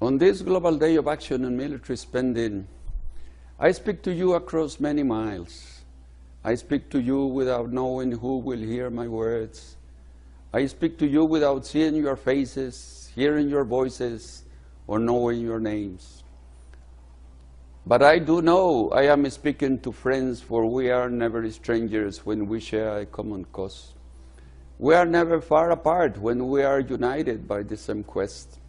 On this Global Day of Action on Military Spending, I speak to you across many miles. I speak to you without knowing who will hear my words. I speak to you without seeing your faces, hearing your voices, or knowing your names. But I do know I am speaking to friends, for we are never strangers when we share a common cause. We are never far apart when we are united by the same quest.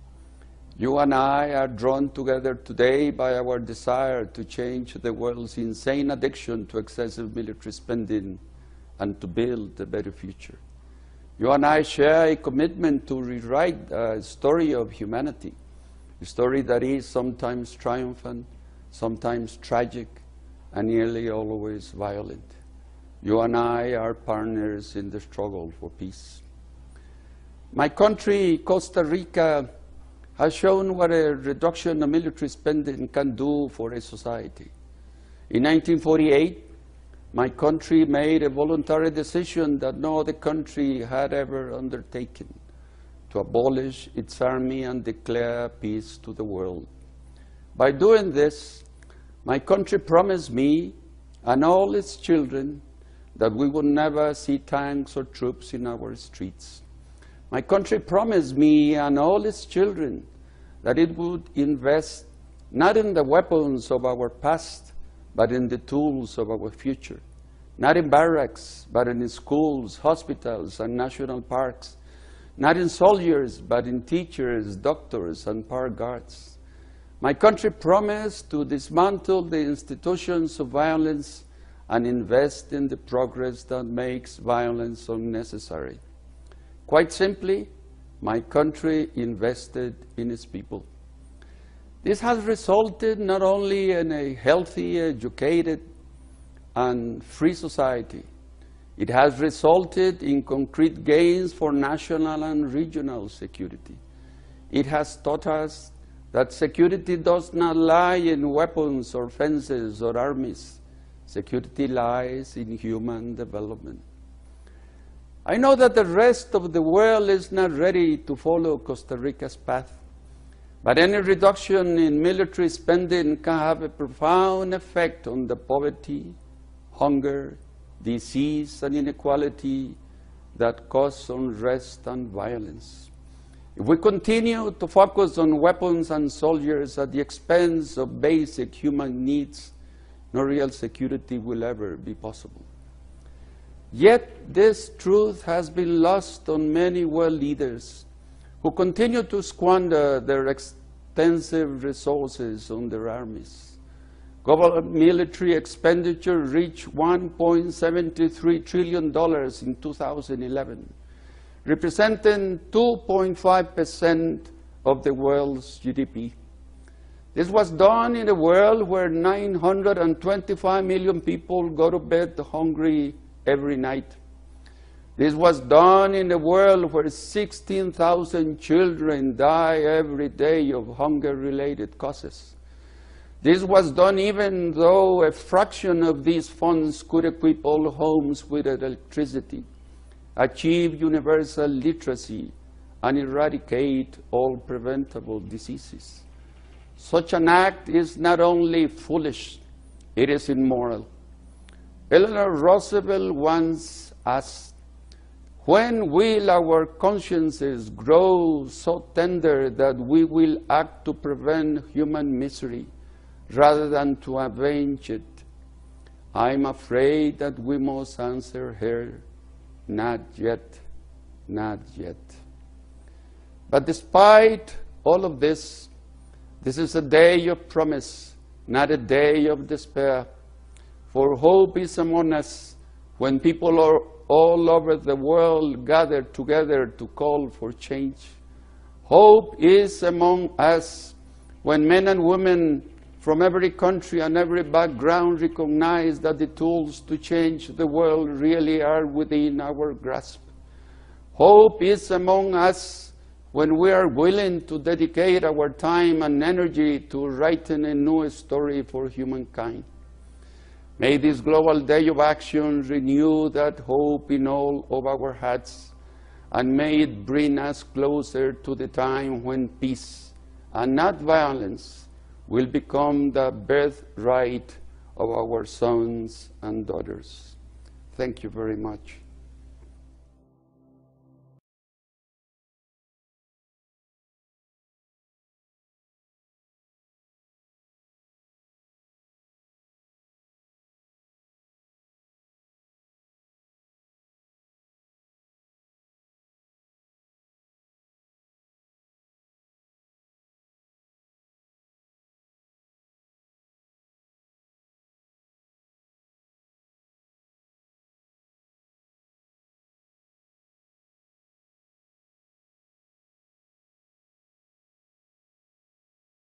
You and I are drawn together today by our desire to change the world's insane addiction to excessive military spending and to build a better future. You and I share a commitment to rewrite a story of humanity, a story that is sometimes triumphant, sometimes tragic, and nearly always violent. You and I are partners in the struggle for peace. My country, Costa Rica, has shown what a reduction of military spending can do for a society. In 1948, my country made a voluntary decision that no other country had ever undertaken, to abolish its army and declare peace to the world. By doing this, my country promised me and all its children that we would never see tanks or troops in our streets. My country promised me and all its children that it would invest not in the weapons of our past, but in the tools of our future. Not in barracks, but in schools, hospitals, and national parks. Not in soldiers, but in teachers, doctors, and park guards. My country promised to dismantle the institutions of violence and invest in the progress that makes violence unnecessary. Quite simply, my country invested in its people. This has resulted not only in a healthy, educated, and free society, it has resulted in concrete gains for national and regional security. It has taught us that security does not lie in weapons or fences or armies. Security lies in human development. I know that the rest of the world is not ready to follow Costa Rica's path, but any reduction in military spending can have a profound effect on the poverty, hunger, disease, and inequality that cause unrest and violence. If we continue to focus on weapons and soldiers at the expense of basic human needs, no real security will ever be possible. Yet this truth has been lost on many world leaders who continue to squander their extensive resources on their armies. Global military expenditure reached $1.73 trillion in 2011, representing 2.5% of the world's GDP. This was done in a world where 925 million people go to bed hungry every night. This was done in a world where 16,000 children die every day of hunger-related causes. This was done even though a fraction of these funds could equip all homes with electricity, achieve universal literacy, and eradicate all preventable diseases. Such an act is not only foolish, it is immoral. Eleanor Roosevelt once asked, "When will our consciences grow so tender that we will act to prevent human misery rather than to avenge it?" I'm afraid that we must answer her, not yet, not yet. But despite all of this, this is a day of promise, not a day of despair. For hope is among us when people are all over the world gather together to call for change. Hope is among us when men and women from every country and every background recognize that the tools to change the world really are within our grasp. Hope is among us when we are willing to dedicate our time and energy to writing a new story for humankind. May this Global Day of Action renew that hope in all of our hearts, and may it bring us closer to the time when peace and not violence will become the birthright of our sons and daughters. Thank you very much.